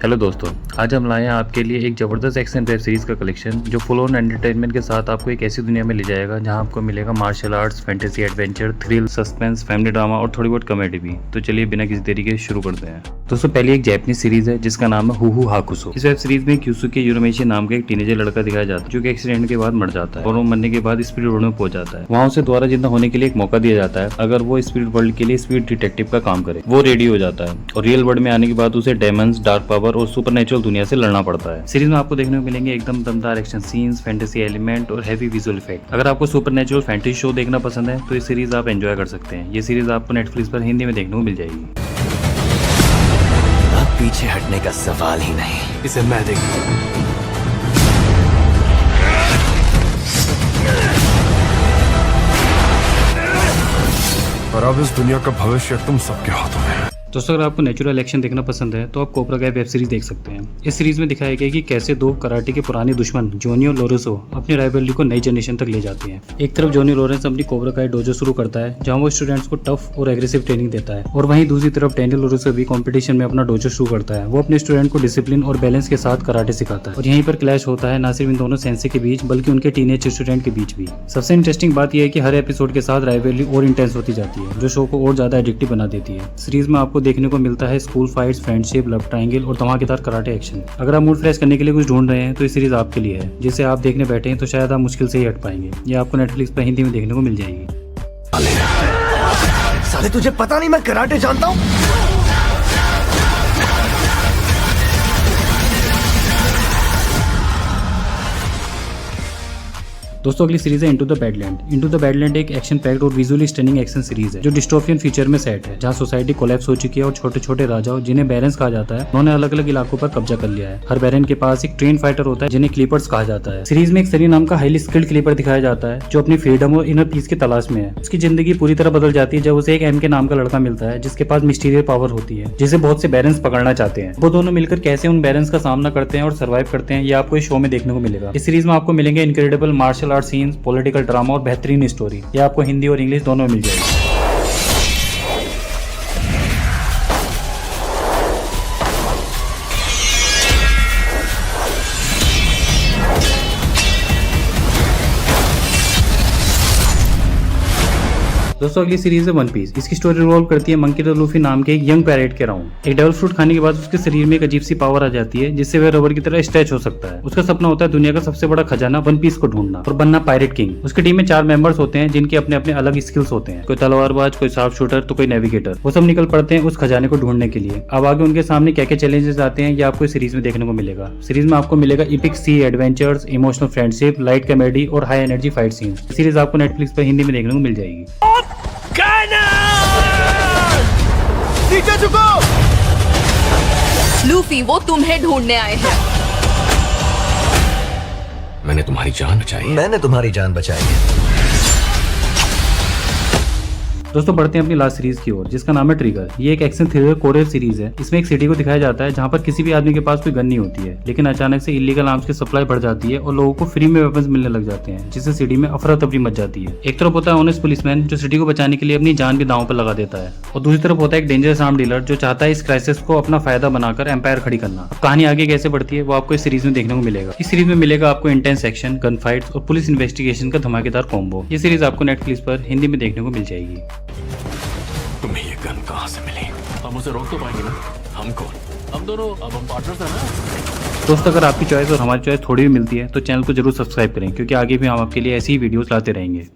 Hello दोस्तों, आज हम लाए हैं आपके लिए एक ज़बरदस्त एक्शन वेब सीरीज़ का कलेक्शन जो फुल ऑन एंटरटेनमेंट के साथ आपको एक ऐसी दुनिया में ले जाएगा जहां आपको मिलेगा martial arts, fantasy, adventure, thrill, suspense, family drama और थोड़ी बहुत कॉमेडी भी। तो चलिए बिना किसी देरी के शुरू करते हैं। दोस्तों, पहली एक जापानीज सीरीज है जिसका नाम है हु हाकुसो। इस वेब सीरीज में क्यूसुके यूरामेशी नाम का एक टीनेजर लड़का दिखाया जाता है जो कि एक्सीडेंट के बाद मर जाता है और वो मरने के बाद स्पिरिट वर्ल्ड में पहुंच जाता है। वहां उसे दोबारा जिंदा होने के लिए एक मौका दिया जाता है अगर वो स्पिरिट वर्ल्ड के लिए स्पिरिट डिटेक्टिव का काम करे। वो रेडी हो जाता है और रियल वर्ल्ड में आने के बाद उसे डेमंस, डार्क पावर और सुपरनेचुरल दुनिया से लड़ना पड़ता है। सीरीज में आपको देखने को मिलेंगे एकदम दमदार एक्शन सीन्स, फैंटेसी एलिमेंट और हैवी विजुअल इफेक्ट। अगर आपको सुपरनेचुरल फैंटेसी शो देखना पसंद है तो ये सीरीज आप एंजॉय कर सकते हैं। ये सीरीज आपको नेटफ्लिक्स पर हिंदी में देखने को मिल जाएगी। अब पीछे हटने का सवाल ही नहीं, इसे मैं देखूं। और अब इस दुनिया का भविष्य तुम सबके हाथों में है। दोस्तों, अगर आपको नेचुरल एक्शन देखना पसंद है तो आप कोबरा kai वेब सीरीज देख सकते हैं। इस सीरीज में दिखाया गया कि कैसे दो कराटे के पुराने दुश्मन जॉनी और लोरेंसो अपनी राइवलरी को नई जनरेशन तक ले जाते हैं। एक तरफ जॉनी लोरेंस अपनी कोबरा kai डोजो शुरू करता है जहां वो स्टूडेंट्स को टफ और एग्रेसिव ट्रेनिंग देता है, और वहीं दूसरी तरफ डैनियल लोरेंसो भी कंपटीशन में अपना डोजो शुरू करता है। वो अपने स्टूडेंट को डिसिप्लिन और बैलेंस के साथ कराटे सिखाता है और यहीं पर क्लैश होता है न सिर्फ इन दोनों सेंसे के बीच बल्कि उनके टीनेज स्टूडेंट के बीच भी। सबसे इंटरेस्टिंग बात यह है कि हर एपिसोड के साथ राइवलरी और इंटेंस होती जाती है जो शो को और ज्यादा एडिक्टिव बना देती है। सीरीज में आपको देखने को मिलता है school fights, friendship, love triangle और धमाकेदार कराटे एक्शन। अगर आप मूड फ्रेश करने के लिए कुछ ढूंढ रहे हैं तो ये सीरीज आपके लिए है। जिसे आप देखने बैठे हैं तो शायद आप मुश्किल से ही हट पाएंगे। ये आपको नेटफ्लिक्स पर हिंदी में देखने को मिल जाएगी। साले तुझे पता नहीं मैं कराटे जानता हूँ। दोस्तों, अगली सीरीज है into the badland. Into the badland एक एक्शन पैक्ड और विजुअली स्टनिंग एक्शन सीरीज है जो डिस्टोपियन फ्यूचर में सेट है जहां सोसाइटी कोलैप्स हो चुकी है और छोटे छोटे राजाओं जिन्हें बैरन्स कहा जाता है उन्होंने अलग अलग इलाकों पर कब्जा कर लिया है। हर बैरन के पास एक ट्रेन फाइटर होता है जिन्हें क्लीपर्स कहा जाता है। सीरीज में एक सनी नाम का हाईली स्किल्ड क्लीपर दिखाया जाता है जो अपनी फ्रीडम और इनर पीस की तलाश में है। उसकी जिंदगी पूरी तरह बदल जाती है जब उसे एक एम के नाम का लड़का मिलता है जिसके पास मिस्टीरियस पावर होती है जिसे बहुत से बैरन्स पकड़ना चाहते हैं। वो दोनों मिलकर कैसे उन बैरन्स का सामना करते हैं और सर्वाइव करते हैं ये आपको इस शो में देखने को मिलेगा। इस सीरीज में आपको मिलेंगे incredible martial art scenes, political drama और बेहतरीन स्टोरी। ये आपको हिंदी और इंग्लिश दोनों में मिल जाएगी। दोस्तों, अगली सीरीज है वन पीस। इसकी स्टोरी रिवॉल्व करती है मंकी द लूफी नाम के एक यंग पैरेट के अराउंड। एक डेविल फ्रूट खाने के बाद उसके शरीर में एक अजीब सी पावर आ जाती है जिससे वह रबर की तरह स्ट्रेच हो सकता है। उसका सपना होता है दुनिया का सबसे बड़ा खजाना वन पीस को ढूंढना और बनना पायरेट किंग। उसकी टीम में 4 मेंबर्स होते हैं जिनके अपने अपने अलग स्किल्स होते हैं। कोई तलवारबाज, कोई शार्प शूटर तो कोई नेविगेटर। वो सब निकल पड़ते हैं उस खजाने को ढूंढने के लिए। अब आगे उनके सामने क्या क्या चैलेंजेस आते हैं ये आपको सीरीज में देखने को मिलेगा। सीरीज में आपको मिलेगा epic sea adventures, emotional friendship, light comedy और high energy fight scene. Series आपको नेटफ्लिक्स पर हिंदी में देखने को मिल जाएगी। लूफी, वो तुम्हें ढूंढने आए हैं। मैंने तुम्हारी जान बचाई। मैंने तुम्हारी जान बचाई है। दोस्तों, बढ़ते हैं अपनी लास्ट सीरीज की ओर जिसका नाम है ट्रिगर। ये एक एक्शन थ्रिलर कोरियर सीरीज है। इसमें एक सिटी को दिखाया जाता है जहां पर किसी भी आदमी के पास कोई गन नहीं होती है, लेकिन अचानक से इलीगल आर्म्स की सप्लाई बढ़ जाती है और लोगों को फ्री में वेपन्स मिलने लग जाते हैं जिससे सिटी में अफरा तफरी मच जाती है। एक तरफ होता है ऑनेस्ट पुलिसमैन जो सिटी को बचाने के लिए अपनी जान भी दांव पर लगा देता है, और दूसरी तरफ होता है एक डेंजरस आर्म डीलर जो चाहता है इस क्राइसिस को अपना फायदा बनाकर एम्पायर खड़ी करना। अब कहानी आगे कैसे बढ़ती है वो आपको इस सीरीज में देखने को मिलेगा। इस सीरीज में मिलेगा आपको इंटेंस एक्शन, गन फाइट्स और पुलिस इन्वेस्टिगेशन का धमाकेदार कॉम्बो। ये सीरीज आपको नेटफ्लिक्स पर हिंदी में देखने को मिल जाएगी। तुम्हें ये गन कहाँ से मिली? हम उसे रोक तो पाएंगे ना? हम कौन? हम दोनों अब हम पार्टनर्स हैं ना? दोस्तों, अगर आपकी चॉइस और हमारी चॉइस थोड़ी भी मिलती है तो चैनल को जरूर सब्सक्राइब करें क्योंकि आगे भी हम आपके लिए ऐसी ही वीडियोस लाते रहेंगे।